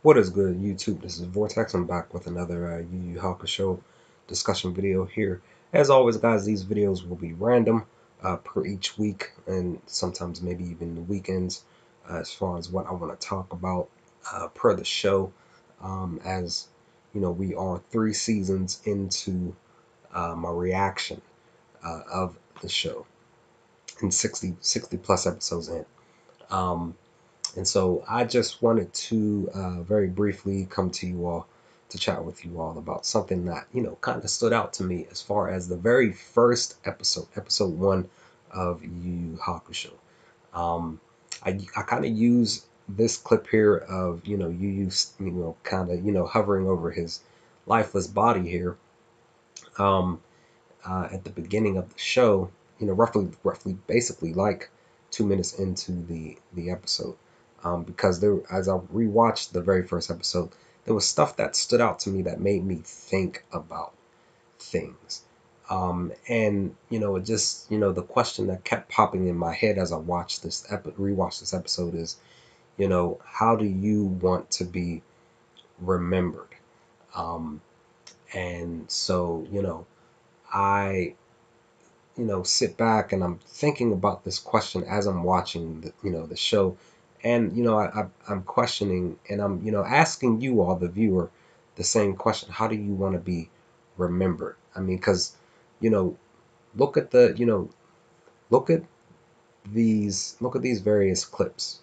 What is good, YouTube? This is Vortex. I'm back with another Yu Yu Hakusho discussion video here. As always, guys, these videos will be random per each week, and sometimes maybe even the weekends, as far as what I want to talk about per the show. As you know, we are 3 seasons into my reaction of the show, and 60 plus episodes in. Um, and so I just wanted to very briefly come to you all to chat with you all about something that, kind of stood out to me as far as the very first episode, episode 1 of Yu Yu Hakusho. Um, I kind of use this clip here of, Yu Yu, kind of, hovering over his lifeless body here at the beginning of the show, roughly, basically like 2 minutes into the episode. Because there, as I rewatched the very first episode, there was stuff that stood out to me that made me think about things. And it just, the question that kept popping in my head as I watched rewatched this episode is, how do you want to be remembered? Um, and so, I sit back and I'm thinking about this question as I'm watching the show, and I'm questioning, and I'm asking you all, the viewer, the same question: how do you want to be remembered? I mean, because you know look at the look at these various clips.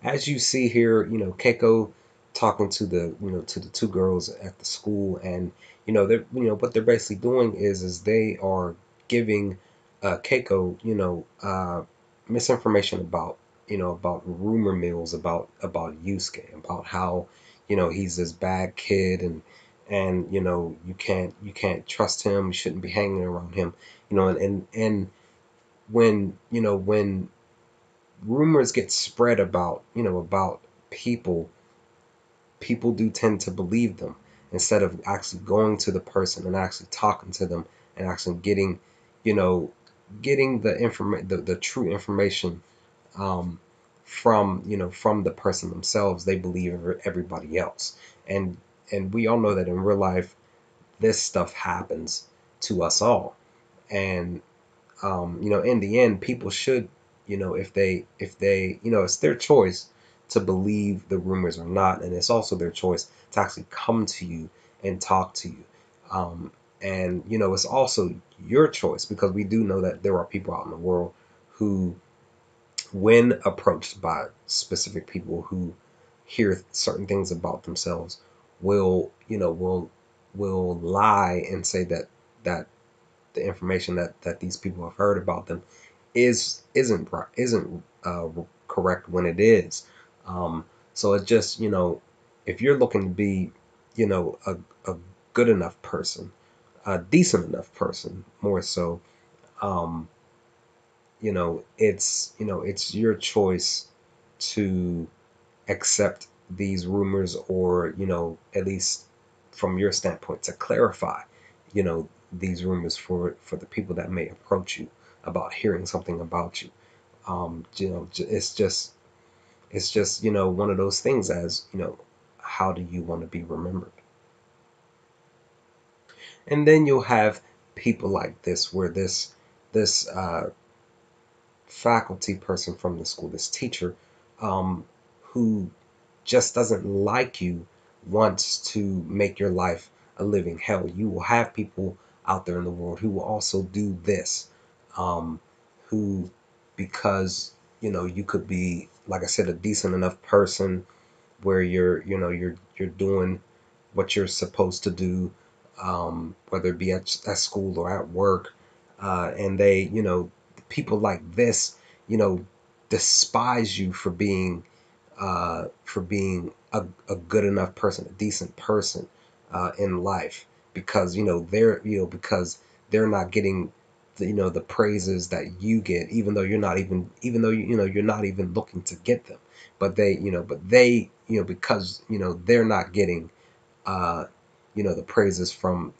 As you see here, Keiko talking to the two girls at the school, and they're what they're basically doing is they are giving Keiko misinformation about about rumor mills about Yusuke, about how he's this bad kid, and you can't trust him, you shouldn't be hanging around him, and when rumors get spread about people, people do tend to believe them instead of actually going to the person and actually talking to them and actually you know getting the true information um, from the person themselves. They believe everybody else, and we all know that in real life this stuff happens to us all. And in the end, people should, if they, it's their choice to believe the rumors or not, and it's also their choice to actually come to you and talk to you. And it's also your choice, because we do know that there are people out in the world who, when approached by specific people who hear certain things about themselves, will, will lie and say that the information that these people have heard about them isn't correct when it is. Um, so it just, if you're looking to be, a good enough person, a decent enough person, more so, um, it's your choice to accept these rumors, or at least from your standpoint, to clarify you know these rumors for the people that may approach you about hearing something about you. It's just one of those things, as how do you want to be remembered? And then you'll have people like this, where this faculty person from the school, this teacher, um, who just doesn't like you, wants to make your life a living hell. You will have people out there in the world who will also do this, um, who, because you could be, like I said, a decent enough person, where you're doing what you're supposed to do, whether it be at school or at work, and they, people like this, you know, despise you for being a good enough person, a decent person in life, because because they're not getting the praises that you get, even though you're not even looking to get them. But they because they're not getting uh the praises from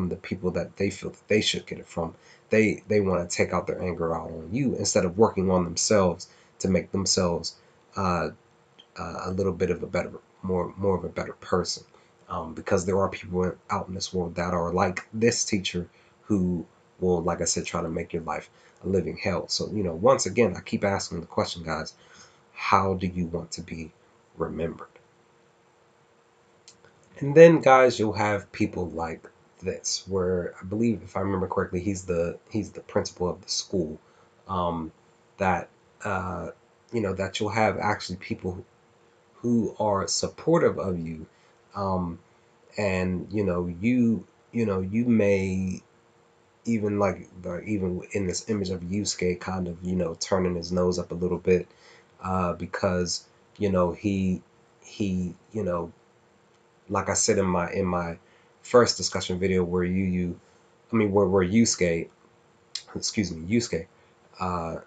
the people that they feel that they should get it from. They want to take out their anger out on you, instead of working on themselves to make themselves uh a little bit of a better, more of a better person. Because there are people out in this world that are like this teacher who will, like I said, try to make your life a living hell. So, once again, I keep asking the question, guys, how do you want to be remembered? And then, guys, you'll have people like this, where I believe, if I remember correctly, he's the principal of the school. Um, that that you'll have actually people who are supportive of you, um, and you may even even in this image of Yusuke kind of turning his nose up a little bit, because he like I said in my first discussion video where where Yusuke, excuse me, Yusuke, uh,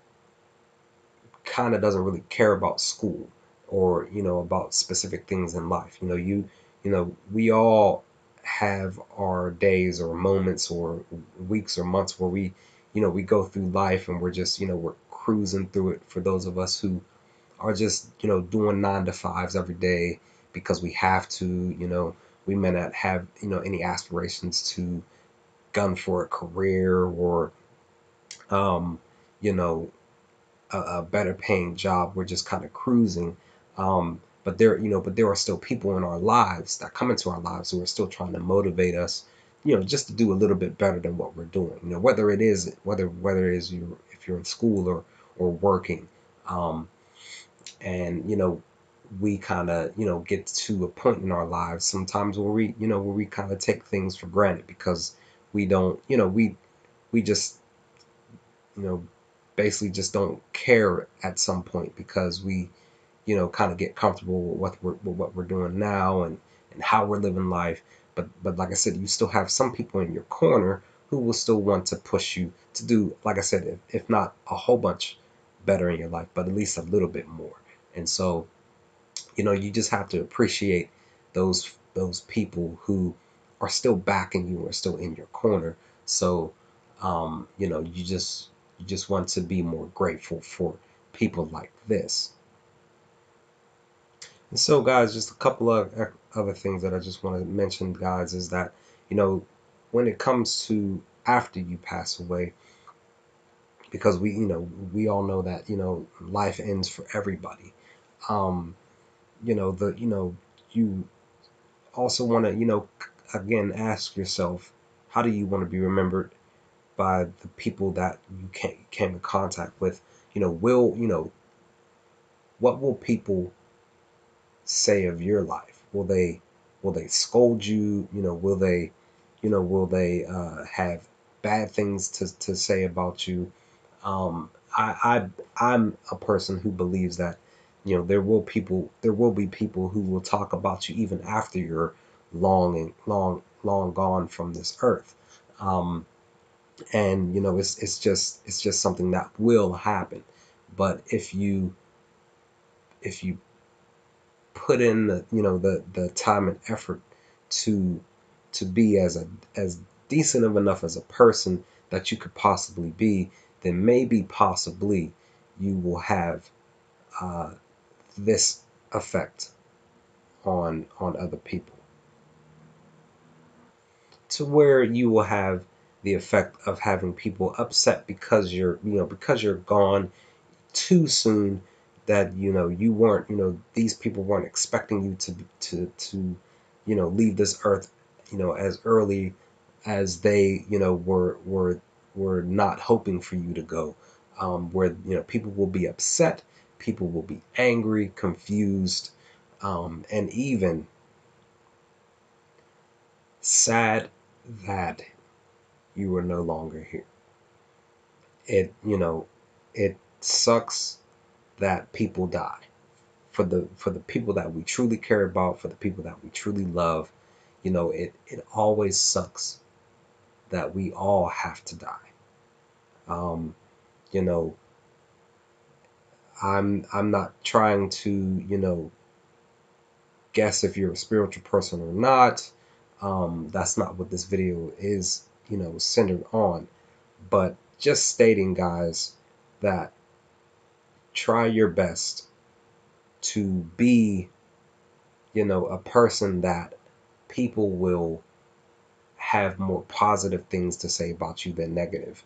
kind of doesn't really care about school or about specific things in life. We all have our days or moments or weeks or months where we go through life and we're just we're cruising through it. For those of us who are just doing 9 to 5s every day because we have to, we may not have any aspirations to gun for a career or um you know a better paying job. We're just kind of cruising. But there are still people in our lives that come into our lives who are still trying to motivate us, just to do a little bit better than what we're doing. Whether it is you, if you're in school or working, um, and we kind of get to a point in our lives sometimes where we kind of take things for granted because we don't we just you know basically just don't care at some point because we kind of get comfortable with what we're doing now and how we're living life. But like I said, you still have some people in your corner who will still want to push you to do, like I said, if not a whole bunch better in your life, but at least a little bit more. And so you just have to appreciate those people who are still backing you or still in your corner. So you just want to be more grateful for people like this. And so, guys, just a couple of other things that I just want to mention, guys, is that when it comes to after you pass away, because we all know that life ends for everybody. um you also want to again ask yourself, how do you want to be remembered by the people that you came in contact with? Will what will people say of your life? Will they scold you? Will they have bad things to say about you? I'm a person who believes that there will be people who will talk about you even after you're long gone from this earth. And it's just something that will happen. But if you put in the time and effort to be as decent of enough as a person that you could possibly be, then maybe possibly you will have uh, this effect on other people, to where you will have the effect of having people upset because you're gone too soon, that you weren't these people weren't expecting you to leave this earth as early as they were not hoping for you to go. Where people will be upset, people will be angry, confused, and even sad that you were no longer here. It sucks that people die. For the people that we truly care about, for the people that we truly love, it always sucks that we all have to die. Um, you know, I'm not trying to, guess if you're a spiritual person or not. That's not what this video is, centered on. But just stating, guys, that try your best to be, a person that people will have more positive things to say about you than negative.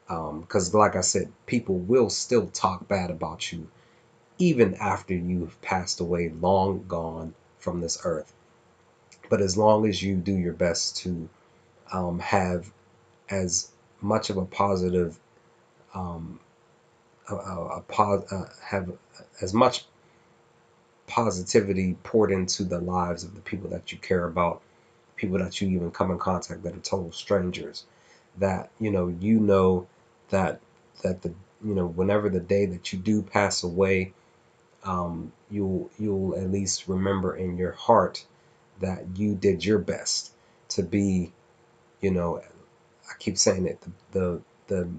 Because, like I said, people will still talk bad about you even after you've passed away, long gone from this earth. But as long as you do your best to have as much of a positive, um, have as much positivity poured into the lives of the people that you care about, people that you even come in contact that are total strangers, that that the whenever the day that you do pass away, you'll at least remember in your heart that you did your best to be, I keep saying it, the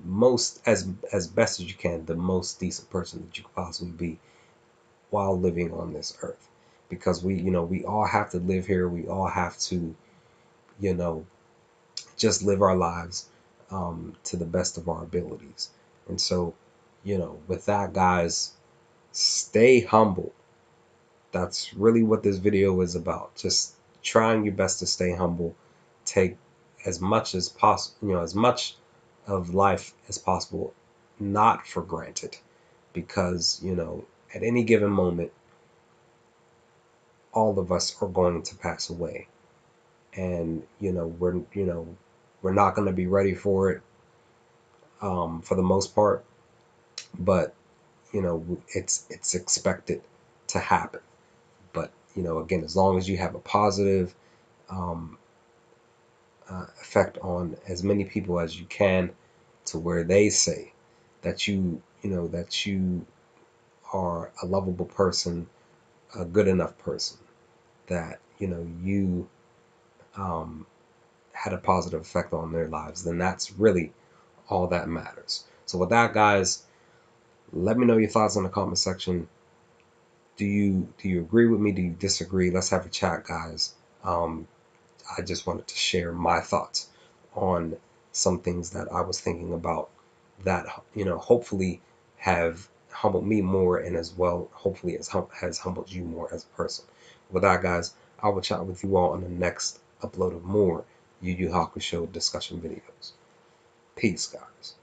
most, as best as you can, the most decent person that you could possibly be while living on this earth. Because we all have to live here. We all have to, you know, just live our lives to the best of our abilities. And so, with that, guys, stay humble. That's really what this video is about. Just trying your best to stay humble. Take as much as possible, as much of life as possible, not for granted. Because, at any given moment, all of us are going to pass away. And, we're not going to be ready for it for the most part. But, it's expected to happen. But, again, as long as you have a positive um, effect on as many people as you can, to where they say that that you are a lovable person, a good enough person, that you um, had a positive effect on their lives, then that's really all that matters. So with that, guys, let me know your thoughts in the comment section. Do you agree with me? Do you disagree? Let's have a chat, guys. I just wanted to share my thoughts on some things that I was thinking about that, hopefully have humbled me more, and as well, hopefully has humbled you more as a person. With that, guys, I will chat with you all on the next upload of more Yu Yu Hakusho discussion videos. Peace, guys.